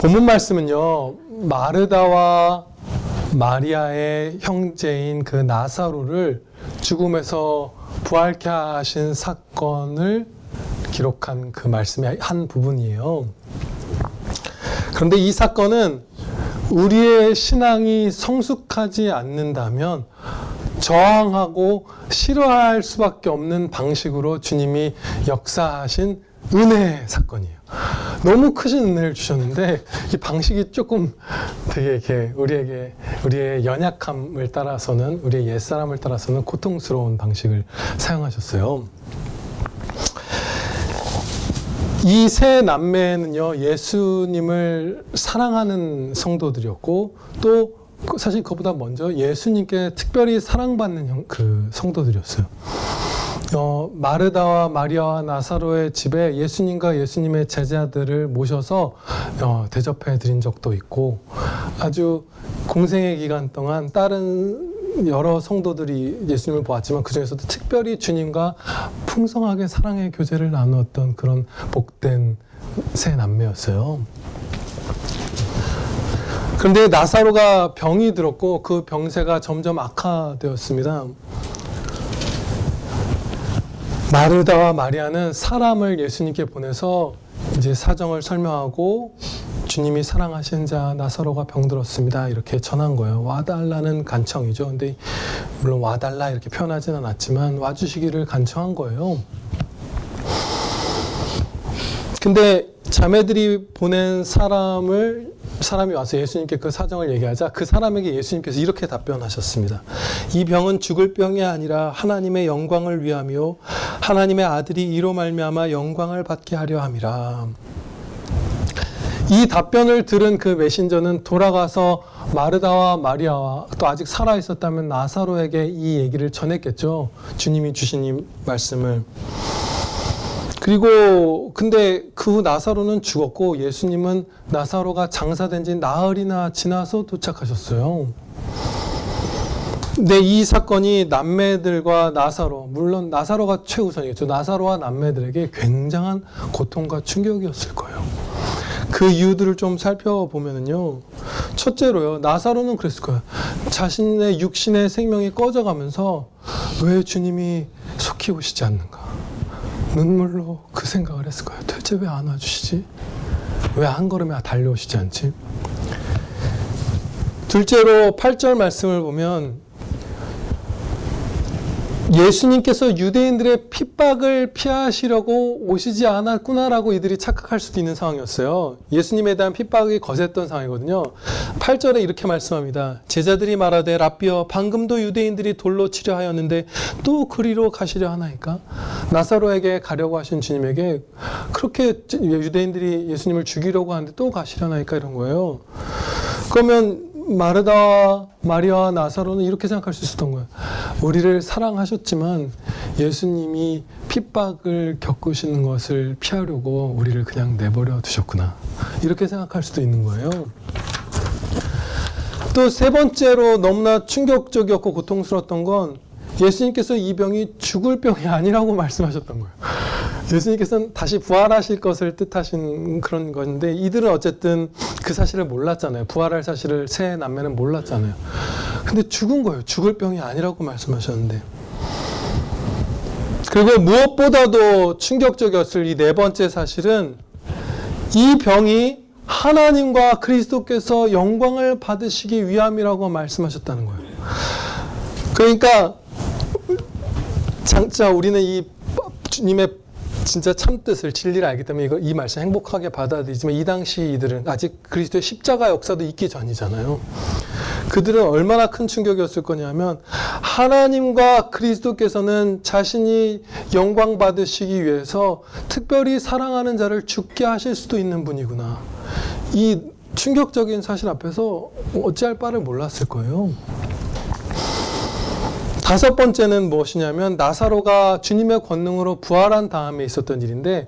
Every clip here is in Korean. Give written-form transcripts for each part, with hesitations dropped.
본문 말씀은요, 마르다와 마리아의 형제인 그 나사로를 죽음에서 부활케 하신 사건을 기록한 그 말씀의 한 부분이에요. 그런데 이 사건은 우리의 신앙이 성숙하지 않는다면 저항하고 싫어할 수밖에 없는 방식으로 주님이 역사하신 은혜의 사건이에요. 너무 크신 은혜를 주셨는데 이 방식이 조금 되게 이렇게 우리의 연약함을 따라서는, 우리의 옛사람을 따라서는 고통스러운 방식을 사용하셨어요. 이 세 남매는요, 예수님을 사랑하는 성도들이었고, 또 사실 그보다 먼저 예수님께 특별히 사랑받는 그 성도들이었어요. 마르다와 마리아와 나사로의 집에 예수님과 예수님의 제자들을 모셔서 대접해 드린 적도 있고, 아주 공생의 기간 동안 다른 여러 성도들이 예수님을 보았지만 그 중에서도 특별히 주님과 풍성하게 사랑의 교제를 나누었던 그런 복된 세 남매였어요. 그런데 나사로가 병이 들었고 그 병세가 점점 악화되었습니다. 마르다와 마리아는 사람을 예수님께 보내서 이제 사정을 설명하고 주님이 사랑하신 자 나사로가 병들었습니다, 이렇게 전한 거예요. 와달라는 간청이죠. 근데 물론 와달라 이렇게 표현하지는 않았지만 와주시기를 간청한 거예요. 근데 자매들이 보낸 사람이 와서 예수님께 그 사정을 얘기하자 그 사람에게 예수님께서 이렇게 답변하셨습니다. 이 병은 죽을 병이 아니라 하나님의 영광을 위하며 하나님의 아들이 이로 말미암아 영광을 받게 하려 함이라. 이 답변을 들은 그 메신저는 돌아가서 마르다와 마리아와 또 아직 살아 있었다면 나사로에게 이 얘기를 전했겠죠. 주님이 주신 이 말씀을. 그리고 근데 그 후 나사로는 죽었고 예수님은 나사로가 장사된 지 나흘이나 지나서 도착하셨어요. 근데 이 사건이 남매들과 나사로, 물론 나사로가 최우선이겠죠. 나사로와 남매들에게 굉장한 고통과 충격이었을 거예요. 그 이유들을 좀 살펴보면요. 첫째로요, 나사로는 그랬을 거예요. 자신의 육신의 생명이 꺼져가면서 왜 주님이 속히 오시지 않는가? 눈물로 그 생각을 했을 거예요. 대체 왜 안 와주시지? 왜 한 걸음에 달려오시지 않지? 둘째로 8절 말씀을 보면 예수님께서 유대인들의 핍박을 피하시려고 오시지 않았구나라고 이들이 착각할 수도 있는 상황이었어요. 예수님에 대한 핍박이 거셌던 상황이거든요. 8절에 이렇게 말씀합니다. 제자들이 말하되 랍비여 방금도 유대인들이 돌로 치려 하였는데 또 그리로 가시려 하나이까? 나사로에게 가려고 하신 주님에게 그렇게 유대인들이 예수님을 죽이려고 하는데 또 가시려나이까? 이런 거예요. 그러면 마르다와 마리아와 나사로는 이렇게 생각할 수 있었던 거예요. 우리를 사랑하셨지만 예수님이 핍박을 겪으시는 것을 피하려고 우리를 그냥 내버려 두셨구나, 이렇게 생각할 수도 있는 거예요. 또 세 번째로 너무나 충격적이었고 고통스러웠던 건 예수님께서 이 병이 죽을 병이 아니라고 말씀하셨던 거예요. 예수님께서는 다시 부활하실 것을 뜻하신 그런 건데 이들은 어쨌든 그 사실을 몰랐잖아요. 부활할 사실을 세 남매는 몰랐잖아요. 근데 죽은 거예요. 죽을 병이 아니라고 말씀하셨는데. 그리고 무엇보다도 충격적이었을 이 네 번째 사실은 이 병이 하나님과 그리스도께서 영광을 받으시기 위함이라고 말씀하셨다는 거예요. 그러니까 장차 우리는 이 주님의 진짜 참뜻을, 진리를 알기 때문에 이 말씀 행복하게 받아들이지만 이 당시 이들은 아직 그리스도의 십자가 역사도 있기 전이잖아요. 그들은 얼마나 큰 충격이었을 거냐면 하나님과 그리스도께서는 자신이 영광 받으시기 위해서 특별히 사랑하는 자를 죽게 하실 수도 있는 분이구나. 이 충격적인 사실 앞에서 어찌할 바를 몰랐을 거예요. 다섯 번째는 무엇이냐면 나사로가 주님의 권능으로 부활한 다음에 있었던 일인데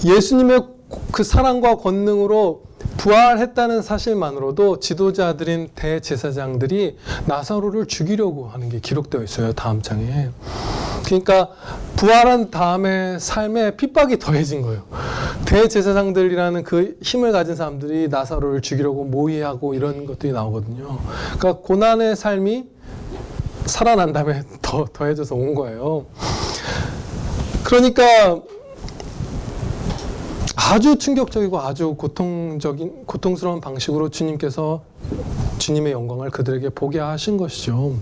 예수님의 그 사랑과 권능으로 부활했다는 사실만으로도 지도자들인 대제사장들이 나사로를 죽이려고 하는 게 기록되어 있어요. 다음 장에. 그러니까 부활한 다음에 삶에 핍박이 더해진 거예요. 대제사장들이라는 그 힘을 가진 사람들이 나사로를 죽이려고 모의하고 이런 것들이 나오거든요. 그러니까 고난의 삶이 살아난 다음에 더해져서 온 거예요. 그러니까 아주 충격적이고 아주 고통스러운 방식으로 주님께서 주님의 영광을 그들에게 보게 하신 것이죠.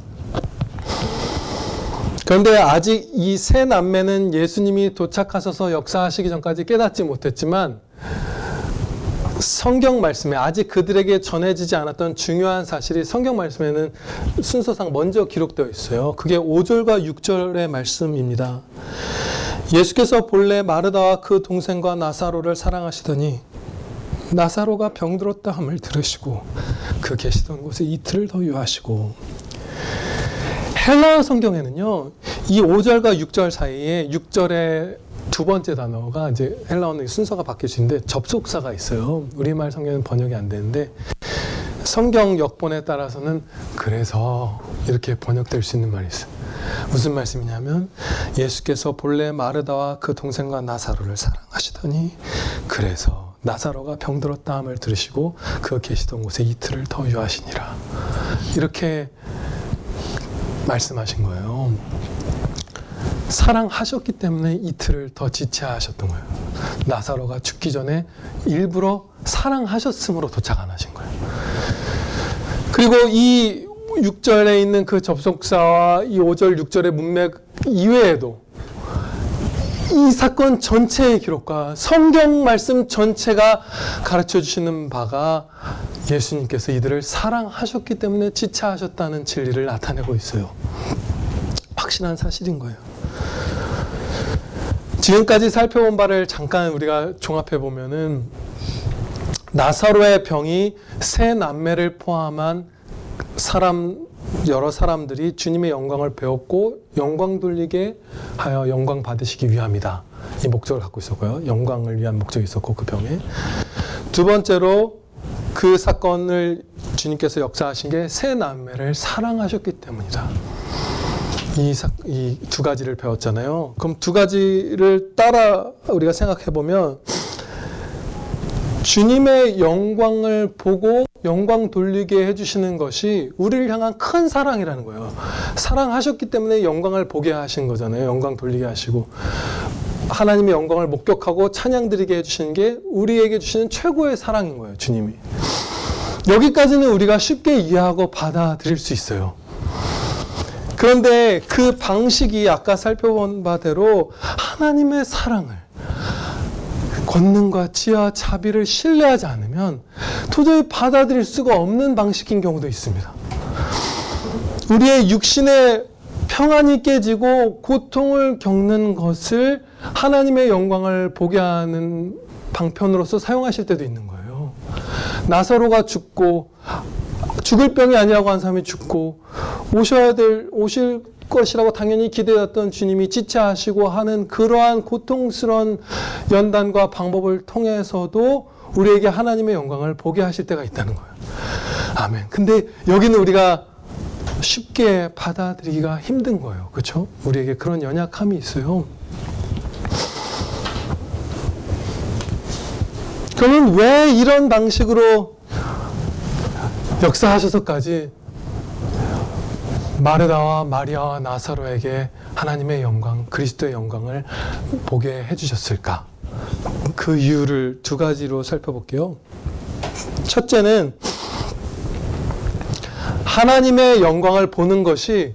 그런데 아직 이 세 남매는 예수님이 도착하셔서 역사하시기 전까지 깨닫지 못했지만 성경 말씀에 아직 그들에게 전해지지 않았던 중요한 사실이 성경 말씀에는 순서상 먼저 기록되어 있어요. 그게 5절과 6절의 말씀입니다. 예수께서 본래 마르다와 그 동생과 나사로를 사랑하시더니 나사로가 병들었다 함을 들으시고 그 계시던 곳에 이틀을 더 유하시고. 헬라어 성경에는요, 이 5절과 6절 사이에 6절의 두 번째 단어가 이제 헬라어는 순서가 바뀔 수 있는데 접속사가 있어요. 우리말 성경은 번역이 안 되는데 성경 역본에 따라서는 그래서 이렇게 번역될 수 있는 말이 있어요. 무슨 말씀이냐면 예수께서 본래 마르다와 그 동생과 나사로를 사랑하시더니 그래서 나사로가 병들었다 함을 들으시고 그 계시던 곳에 이틀을 더 유하시니라. 이렇게 말씀하신 거예요. 사랑하셨기 때문에 이틀을 더 지체하셨던 거예요. 나사로가 죽기 전에 일부러 사랑하셨으므로 도착 안 하신 거예요. 그리고 이 6절에 있는 그 접속사와 이 5절, 6절의 문맥 이외에도 이 사건 전체의 기록과 성경 말씀 전체가 가르쳐 주시는 바가 예수님께서 이들을 사랑하셨기 때문에 지체하셨다는 진리를 나타내고 있어요. 확실한 사실인 거예요. 지금까지 살펴본 바를 잠깐 우리가 종합해 보면은 나사로의 병이 세 남매를 포함한 여러 사람들이 주님의 영광을 배웠고 영광 돌리게 하여 영광 받으시기 위함이다. 이 목적을 갖고 있었고요. 영광을 위한 목적이 있었고 그 병에. 두 번째로 그 사건을 주님께서 역사하신 게 세 남매를 사랑하셨기 때문이다. 이 두 가지를 배웠잖아요. 그럼 두 가지를 따라 우리가 생각해 보면 주님의 영광을 보고 영광 돌리게 해주시는 것이 우리를 향한 큰 사랑이라는 거예요. 사랑하셨기 때문에 영광을 보게 하신 거잖아요. 영광 돌리게 하시고 하나님의 영광을 목격하고 찬양 드리게 해주시는 게 우리에게 주시는 최고의 사랑인 거예요. 주님이. 여기까지는 우리가 쉽게 이해하고 받아들일 수 있어요. 그런데 그 방식이 아까 살펴본 바대로 하나님의 사랑을 권능과 지혜와 자비를 신뢰하지 않으면 도저히 받아들일 수가 없는 방식인 경우도 있습니다. 우리의 육신의 평안이 깨지고 고통을 겪는 것을 하나님의 영광을 보게 하는 방편으로서 사용하실 때도 있는 거예요. 나사로가 죽고 죽을 병이 아니라고 한 사람이 죽고 오실 것이라고 당연히 기대했던 주님이 지체하시고 하는 그러한 고통스러운 연단과 방법을 통해서도 우리에게 하나님의 영광을 보게 하실 때가 있다는 거예요. 아멘. 근데 여기는 우리가 쉽게 받아들이기가 힘든 거예요. 그렇죠? 우리에게 그런 연약함이 있어요. 그러면 왜 이런 방식으로 역사하셔서까지 마르다와 마리아와 나사로에게 하나님의 영광, 그리스도의 영광을 보게 해주셨을까? 그 이유를 두 가지로 살펴볼게요. 첫째는 하나님의 영광을 보는 것이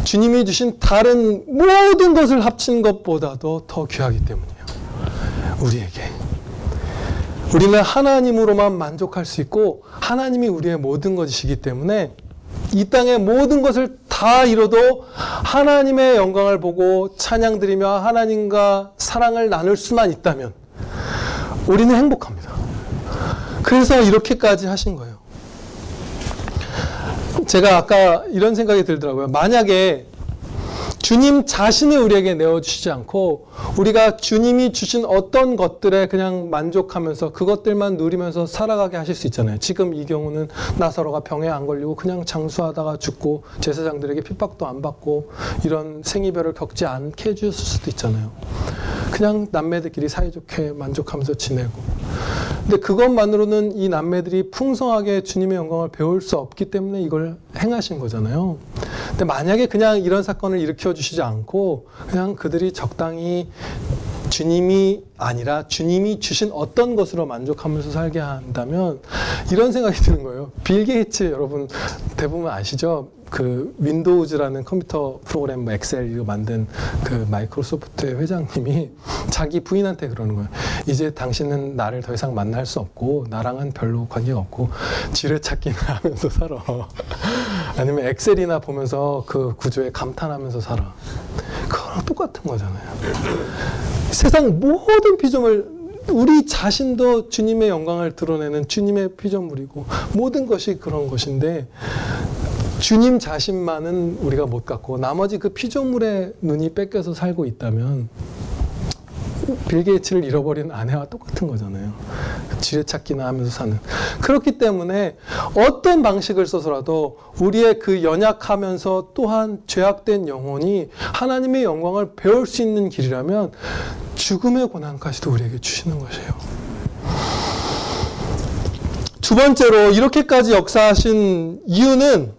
주님이 주신 다른 모든 것을 합친 것보다도 더 귀하기 때문이에요. 우리에게. 우리는 하나님으로만 만족할 수 있고 하나님이 우리의 모든 것이시기 때문에 이 땅의 모든 것을 다 이뤄도 하나님의 영광을 보고 찬양드리며 하나님과 사랑을 나눌 수만 있다면 우리는 행복합니다. 그래서 이렇게까지 하신 거예요. 제가 아까 이런 생각이 들더라고요. 만약에 주님 자신을 우리에게 내어주시지 않고 우리가 주님이 주신 어떤 것들에 그냥 만족하면서 그것들만 누리면서 살아가게 하실 수 있잖아요. 지금 이 경우는 나사로가 병에 안 걸리고 그냥 장수하다가 죽고 제사장들에게 핍박도 안 받고 이런 생이별을 겪지 않게 해주셨을 수도 있잖아요. 그냥 남매들끼리 사이좋게 만족하면서 지내고. 근데 그것만으로는 이 남매들이 풍성하게 주님의 영광을 배울 수 없기 때문에 이걸 행하신 거잖아요. 근데 만약에 그냥 이런 사건을 일으켜 주시지 않고 그냥 그들이 적당히 주님이 아니라 주님이 주신 어떤 것으로 만족하면서 살게 한다면 이런 생각이 드는 거예요. 빌 게이츠 여러분 대부분 아시죠? 그 윈도우즈라는 컴퓨터 프로그램 엑셀 이거 만든 그 마이크로소프트의 회장님이 자기 부인한테 그러는 거예요. 이제 당신은 나를 더 이상 만날 수 없고 나랑은 별로 관계가 없고 지뢰찾기나 하면서 살아. 아니면 엑셀이나 보면서 그 구조에 감탄하면서 살아. 그거랑 똑같은 거잖아요. 세상 모든 피조물 우리 자신도 주님의 영광을 드러내는 주님의 피조물이고 모든 것이 그런 것인데 주님 자신만은 우리가 못 갖고 나머지 그 피조물의 눈이 뺏겨서 살고 있다면 빌 게이츠를 잃어버린 아내와 똑같은 거잖아요. 지뢰찾기나 하면서 사는. 그렇기 때문에 어떤 방식을 써서라도 우리의 그 연약하면서 또한 죄악된 영혼이 하나님의 영광을 배울 수 있는 길이라면 죽음의 고난까지도 우리에게 주시는 것이에요. 두 번째로 이렇게까지 역사하신 이유는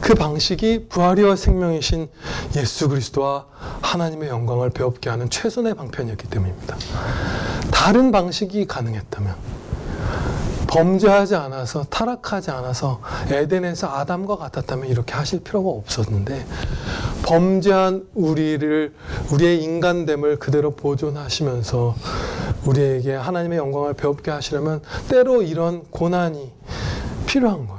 그 방식이 부활이와 생명이신 예수 그리스도와 하나님의 영광을 배웁게 하는 최선의 방편이었기 때문입니다. 다른 방식이 가능했다면 범죄하지 않아서 타락하지 않아서 에덴에서 아담과 같았다면 이렇게 하실 필요가 없었는데 범죄한 우리의 인간됨을 그대로 보존하시면서 우리에게 하나님의 영광을 배웁게 하시려면 때로 이런 고난이 필요한 거예요.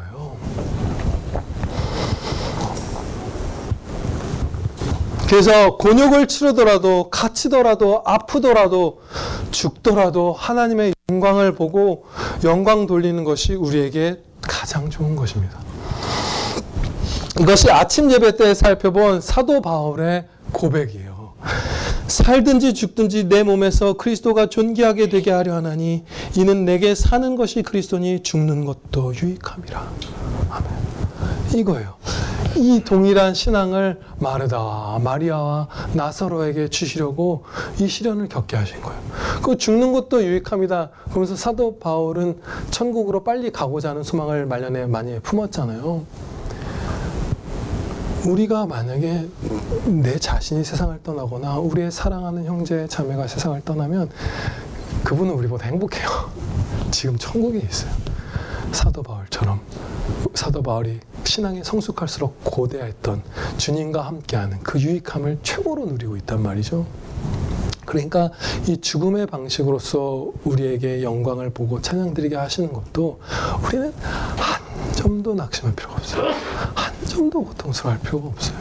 그래서 곤욕을 치르더라도 갇히더라도 아프더라도 죽더라도 하나님의 영광을 보고 영광 돌리는 것이 우리에게 가장 좋은 것입니다. 이것이 아침 예배 때 살펴본 사도 바울의 고백이에요. 살든지 죽든지 내 몸에서 그리스도가 존귀하게 되게 하려 하나니 이는 내게 사는 것이 그리스도니 죽는 것도 유익함이라. 아멘. 이거예요. 이 동일한 신앙을 마르다와 마리아와 나사로에게 주시려고 이 시련을 겪게 하신 거예요. 그 죽는 것도 유익함이다. 그러면서 사도 바울은 천국으로 빨리 가고자 하는 소망을 말년에 많이 품었잖아요. 우리가 만약에 내 자신이 세상을 떠나거나 우리의 사랑하는 형제 자매가 세상을 떠나면 그분은 우리보다 행복해요. 지금 천국에 있어요. 사도 바울처럼. 사도 바울이 신앙이 성숙할수록 고대했던 주님과 함께하는 그 유익함을 최고로 누리고 있단 말이죠. 그러니까 이 죽음의 방식으로서 우리에게 영광을 보고 찬양드리게 하시는 것도 우리는 한 점도 낙심할 필요가 없어요. 한 점도 고통스러워할 필요가 없어요.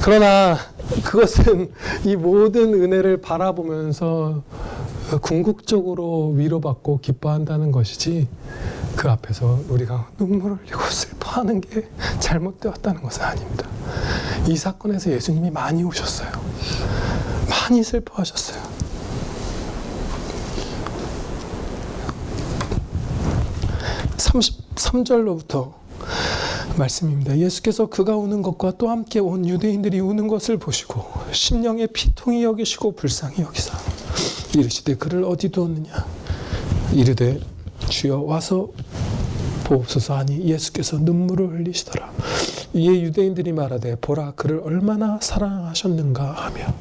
그러나 그것은 이 모든 은혜를 바라보면서 궁극적으로 위로받고 기뻐한다는 것이지 그 앞에서 우리가 눈물을 흘리고 슬퍼하는 게 잘못되었다는 것은 아닙니다. 이 사건에서 예수님이 많이 우셨어요. 많이 슬퍼하셨어요. 33절로부터 말씀입니다. 예수께서 그가 우는 것과 또 함께 온 유대인들이 우는 것을 보시고 심령에 피통이 여기시고 불쌍히 여기사 이르시되 그를 어디 두었느냐 이르되 주여 와서 보옵소서 하니 예수께서 눈물을 흘리시더라. 이에 유대인들이 말하되 보라 그를 얼마나 사랑하셨는가 하며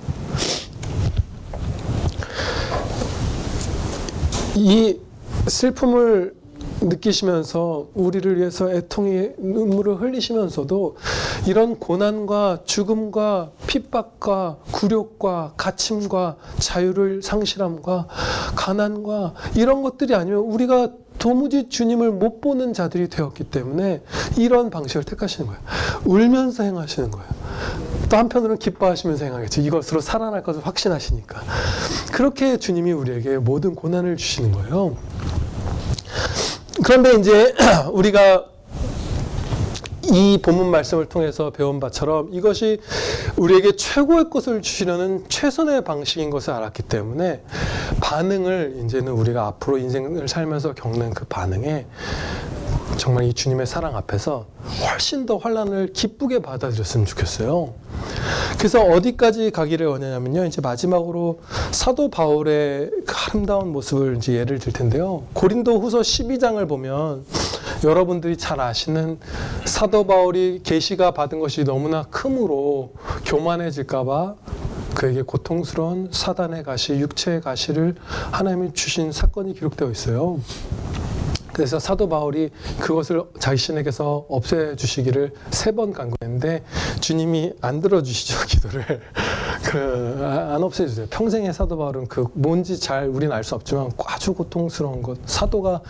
이 슬픔을 느끼시면서 우리를 위해서 애통의 눈물을 흘리시면서도 이런 고난과 죽음과 핍박과 굴욕과 갇힘과 자유를 상실함과 가난과 이런 것들이 아니면 우리가 도무지 주님을 못 보는 자들이 되었기 때문에 이런 방식을 택하시는 거예요. 울면서 행하시는 거예요. 또 한편으로는 기뻐하시면서 행하겠죠. 이것으로 살아날 것을 확신하시니까. 그렇게 주님이 우리에게 모든 고난을 주시는 거예요. 그런데 이제 우리가 이 본문 말씀을 통해서 배운 바처럼 이것이 우리에게 최고의 것을 주시려는 최선의 방식인 것을 알았기 때문에 반응을 이제는 우리가 앞으로 인생을 살면서 겪는 그 반응에 정말 이 주님의 사랑 앞에서 훨씬 더 환난을 기쁘게 받아들였으면 좋겠어요. 그래서 어디까지 가기를 원하냐면요. 이제 마지막으로 사도 바울의 그 아름다운 모습을 이제 예를 들 텐데요. 고린도 후서 12장을 보면 여러분들이 잘 아시는 사도 바울이 계시가 받은 것이 너무나 크므로 교만해질까봐 그에게 고통스러운 사단의 가시, 육체의 가시를 하나님이 주신 사건이 기록되어 있어요. 그래서 사도 바울이 그것을 자신에게서 없애주시기를 3번 간구했는데 주님이 안 들어주시죠, 기도를. 안 없애주세요. 평생의 사도 바울은 그 뭔지 잘 우리는 알 수 없지만 아주 고통스러운 것, 사도가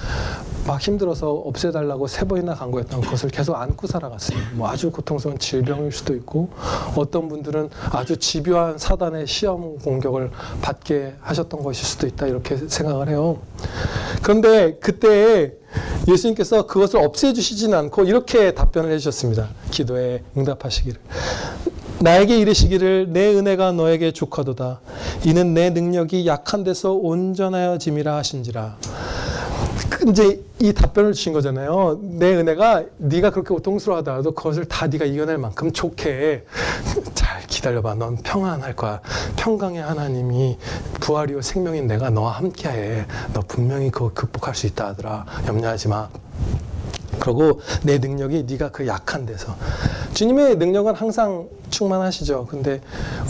막 힘들어서 없애달라고 3번이나 간구했던 것을 계속 안고 살아갔어요. 뭐 아주 고통스러운 질병일 수도 있고 어떤 분들은 아주 집요한 사단의 시험 공격을 받게 하셨던 것일 수도 있다, 이렇게 생각을 해요. 그런데 그때 예수님께서 그것을 없애주시진 않고 이렇게 답변을 해주셨습니다. 기도에 응답하시기를. 나에게 이르시기를 내 은혜가 너에게 족하도다. 이는 내 능력이 약한 데서 온전하여짐이라 하신지라. 이제 이 답변을 주신 거잖아요. 내 은혜가 네가 그렇게 고통스러워하더라도 그것을 다 네가 이겨낼 만큼 좋게 잘 기다려봐. 넌 평안할 거야. 평강의 하나님이 부활이요 생명인 내가 너와 함께해. 너 분명히 그거 극복할 수 있다 하더라. 염려하지 마. 그리고 내 능력이 네가 그 약한 데서. 주님의 능력은 항상 충만하시죠. 근데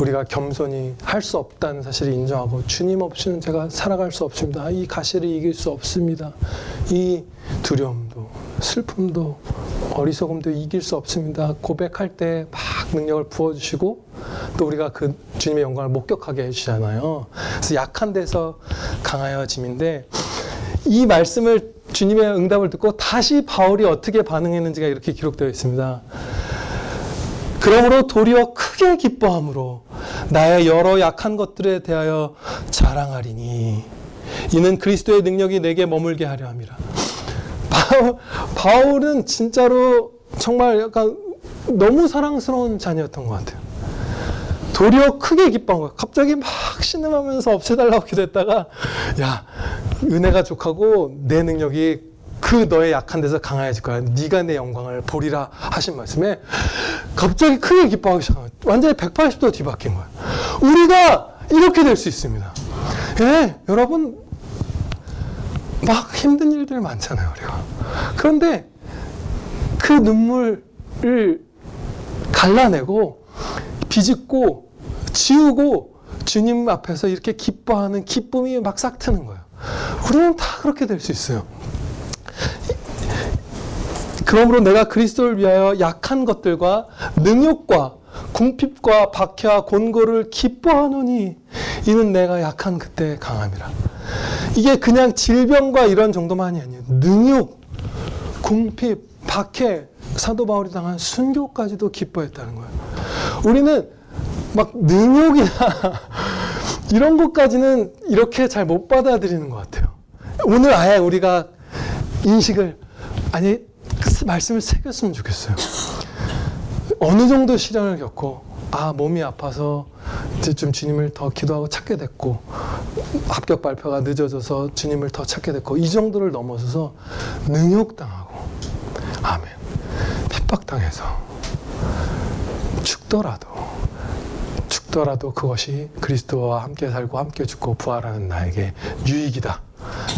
우리가 겸손히 할 수 없다는 사실을 인정하고 주님 없이는 제가 살아갈 수 없습니다. 이 가시를 이길 수 없습니다. 이 두려움도 슬픔도 어리석음도 이길 수 없습니다. 고백할 때 막 능력을 부어주시고 또 우리가 그 주님의 영광을 목격하게 해주잖아요. 그래서 약한 데서 강하여짐인데 이 말씀을 주님의 응답을 듣고 다시 바울이 어떻게 반응했는지가 이렇게 기록되어 있습니다. 그러므로 도리어 크게 기뻐함으로 나의 여러 약한 것들에 대하여 자랑하리니 이는 그리스도의 능력이 내게 머물게 하려 함이라. 바울은 진짜로 정말 약간 너무 사랑스러운 자녀였던 것 같아요. 도리어 크게 기뻐한 거야. 갑자기 막 신음하면서 없애달라고 기도했다가 야, 은혜가 족하고 내 능력이 그 너의 약한 데서 강해질 거야. 네가 내 영광을 보리라 하신 말씀에 갑자기 크게 기뻐하기 시작한 거야. 완전히 180도 뒤바뀐 거야. 우리가 이렇게 될 수 있습니다. 예, 여러분 막 힘든 일들 많잖아요, 우리가. 그런데 그 눈물을 갈라내고 비집고 지우고 주님 앞에서 이렇게 기뻐하는 기쁨이 막 싹 트는 거예요. 우리는 다 그렇게 될 수 있어요. 그러므로 내가 그리스도를 위하여 약한 것들과 능욕과 궁핍과 박해와 곤고를 기뻐하노니 이는 내가 약한 그때 강함이라. 이게 그냥 질병과 이런 정도만이 아니에요. 능욕, 궁핍, 박해, 사도 바울이 당한 순교까지도 기뻐했다는 거예요. 우리는 막 능욕이나 이런 것까지는 이렇게 잘 못 받아들이는 것 같아요. 오늘 아예 우리가 인식을 말씀을 새겼으면 좋겠어요. 어느 정도 시련을 겪고 몸이 아파서 이제 좀 주님을 더 기도하고 찾게 됐고 합격 발표가 늦어져서 주님을 더 찾게 됐고 이 정도를 넘어서서 능욕당하고 핍박당해서 죽더라도 그것이 그리스도와 함께 살고 함께 죽고 부활하는 나에게 유익이다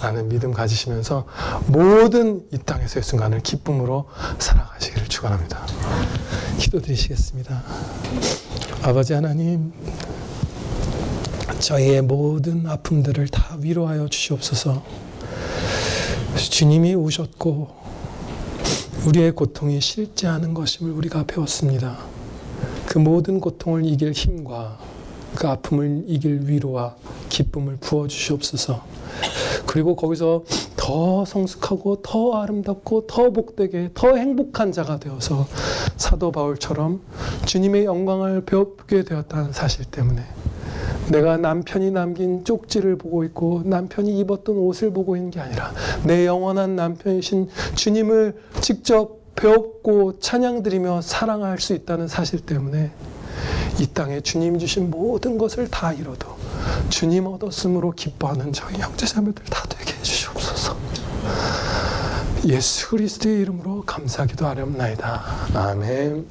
라는 믿음 가지시면서 모든 이 땅에서의 순간을 기쁨으로 살아가시기를 축원합니다. 기도드리시겠습니다. 아버지 하나님, 저희의 모든 아픔들을 다 위로하여 주시옵소서. 주님이 오셨고 우리의 고통이 실제하는 것임을 우리가 배웠습니다. 그 모든 고통을 이길 힘과 그 아픔을 이길 위로와 기쁨을 부어주시옵소서. 그리고 거기서 더 성숙하고 더 아름답고 더 복되게 더 행복한 자가 되어서 사도 바울처럼 주님의 영광을 배우게 되었다는 사실 때문에 내가 남편이 남긴 쪽지를 보고 있고 남편이 입었던 옷을 보고 있는 게 아니라 내 영원한 남편이신 주님을 직접 배웠고 찬양드리며 사랑할 수 있다는 사실 때문에 이 땅에 주님 주신 모든 것을 다 잃어도 주님 얻었음으로 기뻐하는 저희 형제자매들 다 되게 해주시옵소서. 예수 그리스도의 이름으로 감사기도 하렵나이다. 아멘.